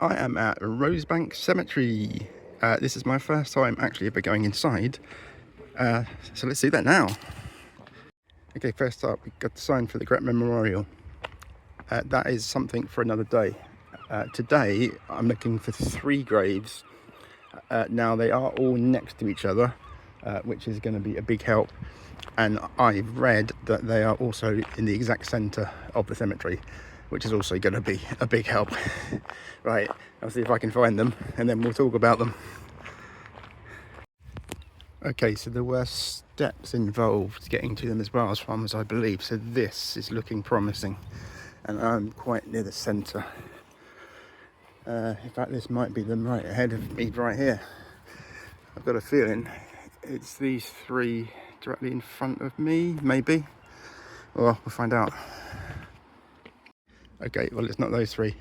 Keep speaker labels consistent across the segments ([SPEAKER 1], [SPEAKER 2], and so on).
[SPEAKER 1] I am at Rosebank Cemetery. This is my first time actually ever going inside, so let's see that now. Okay, first up, we got the sign for the Great Memorial. That is something for another day. Today, I'm looking for 3 graves. Now, they are all next to each other, which is going to be a big help. And I've read that they are also in the exact centre of the cemetery, which is also going to be a big help. Right, I'll see if I can find them and then we'll talk about them. Okay, so there were steps involved getting to them as well, as far as I believe. So this is looking promising, and I'm quite near the centre. In fact, this might be them right ahead of me right here. I've got a feeling it's these 3 directly in front of me, maybe. Well, we'll find out. Okay, well, it's not those 3.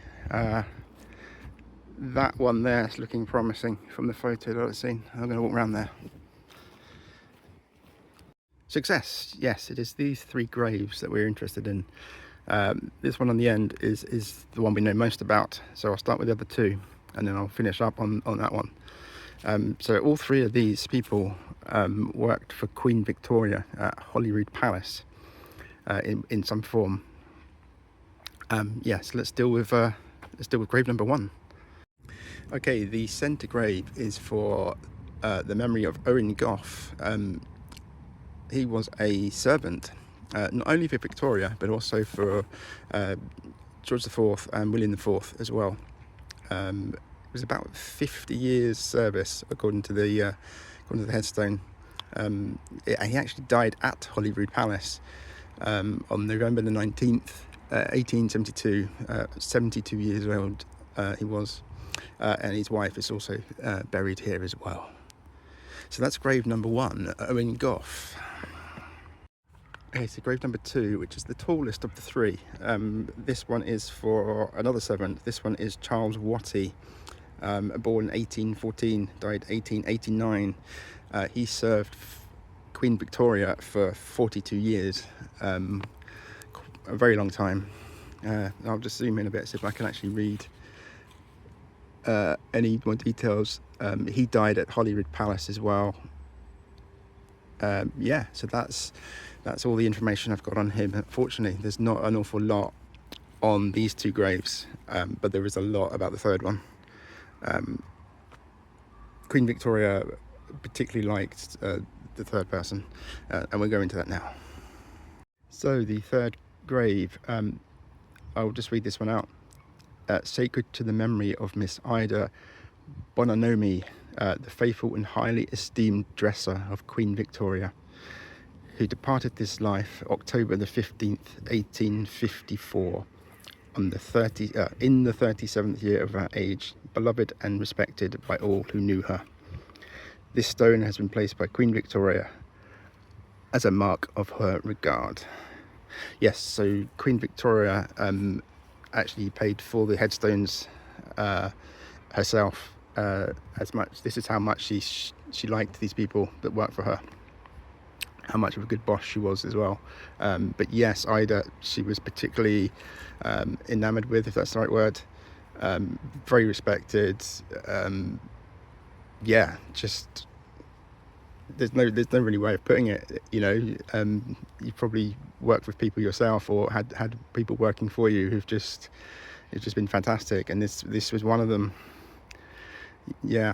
[SPEAKER 1] That one there is looking promising from the photo that I've seen. I'm going to walk around there. Success! Yes, it is these 3 graves that we're interested in. This one on the end is the one we know most about, so I'll start with the other 2 and then I'll finish up on that one. So all 3 of these people worked for Queen Victoria at Holyrood Palace in some form. Yes, let's deal with grave number 1. Okay, the centre grave is for the memory of Owen Gough. He was a servant, not only for Victoria, but also for George IV and William IV as well. It was about 50 years service, according to the headstone. He actually died at Holyrood Palace on November the 19th, 1872. 72 years old he was, and his wife is also buried here as well. So that's grave number 1, Owen Gough. Okay, so grave number 2, which is the tallest of the 3. This one is for another servant. This one is Charles Watty, born 1814, died 1889. He served Queen Victoria for 42 years, a very long time. I'll just zoom in a bit, see if I can actually read any more details. He died at Holyrood Palace as well. Yeah, so that's all the information I've got on him. Unfortunately, there's not an awful lot on these 2 graves, but there is a lot about the 3rd one. Queen Victoria particularly liked the 3rd person, and we'll go into that now. So the 3rd grave, I'll just read this one out. Sacred to the memory of Miss Ida Bononomi, the faithful and highly esteemed dresser of Queen Victoria, who departed this life October the 15th, 1854, on the in the 37th year of her age, beloved and respected by all who knew her. This stone has been placed by Queen Victoria as a mark of her regard. Yes, so Queen Victoria actually paid for the headstones herself. As much, this is how much she liked these people that worked for her, how much of a good boss she was as well. But yes, Ida, she was particularly enamored with, if that's the right word. Very respected. Yeah, just there's no really way of putting it, you know. You probably worked with people yourself or had people working for you who've just, it's just been fantastic, and this was one of them. Yeah,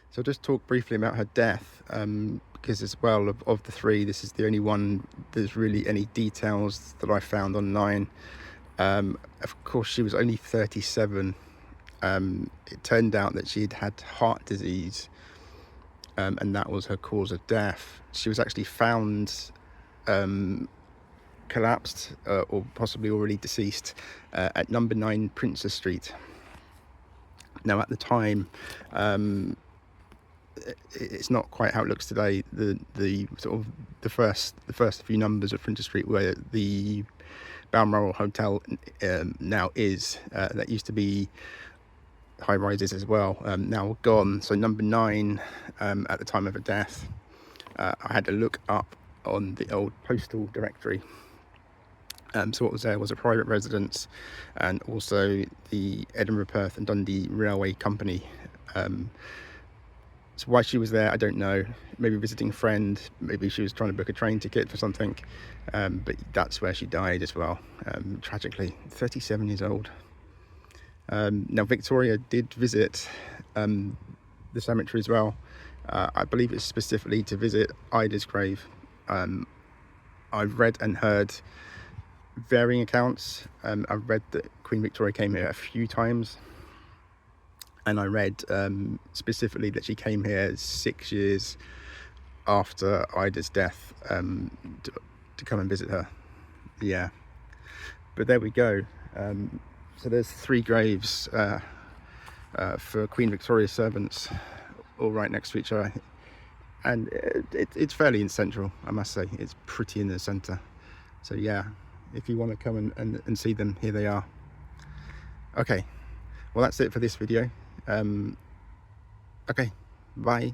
[SPEAKER 1] so I'll just talk briefly about her death, because as well of the 3, this is the only one there's really any details that I found online. Of course, she was only 37. It turned out that she'd had heart disease, and that was her cause of death. She was actually found collapsed, or possibly already deceased, at number 9 Princess Street. Now, at the time, it's not quite how it looks today. The sort of the first few numbers of Princess Street, where the Balmoral Hotel now is, that used to be high rises as well, now gone. So number 9, at the time of her death, I had to look up on the old postal directory, So what was there was a private residence, and also the Edinburgh, Perth and Dundee Railway Company. So why she was there, I don't know. Maybe visiting a friend, maybe she was trying to book a train ticket for something. But that's where she died as well, tragically, 37 years old. Now Victoria did visit the cemetery as well. I believe it's specifically to visit Ida's grave. I've read and heard varying accounts. I've read that Queen Victoria came here a few times, and I read specifically that she came here 6 years after Ida's death to come and visit her. Yeah, but there we go. So there's 3 graves for Queen Victoria's servants, all right next to each other, and it's fairly in central, I must say. It's pretty in the centre. So yeah, if you want to come and see them, here they are. Okay, well that's it for this video. Okay, bye.